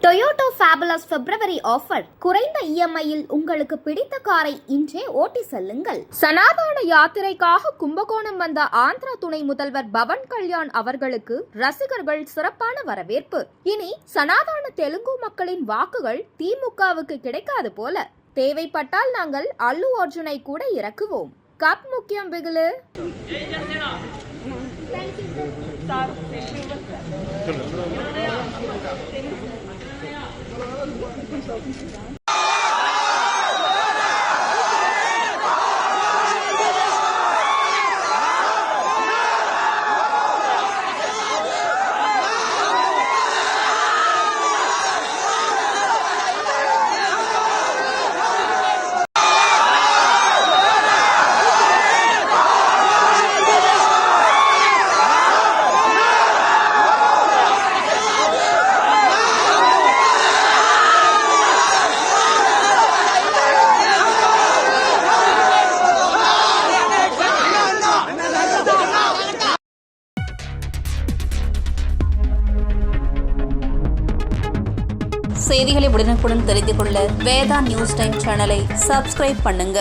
Toyota fabulous பிப்ரவரி offer. குறைந்த இஎம்ஐயில் உங்களுக்கு பிடித்த காரை இன்றே ஓட்டி செல்லுங்கள். சனாதன யாத்திரைக்காக கும்பகோணம் வந்த ஆந்திரா துணை முதல்வர் பவன் கல்யாண் அவர்களுக்கு ரசிகர்கள் சிறப்பான வரவேற்பு. இனி சனாதன தெலுங்கு மக்களின் வாக்குகள் திமுகவுக்கு கிடைக்காது போல. தேவைப்பட்டால் நாங்கள் அல்லு அர்ஜுனை கூட இறக்குவோம். கப் முக்கியம் பிகிலு. செய்திகளை உடனுக்குடன் தெரிந்து கொள்ள வேதா நியூஸ் டைம் சேனலை சப்ஸ்கிரைப் பண்ணுங்க.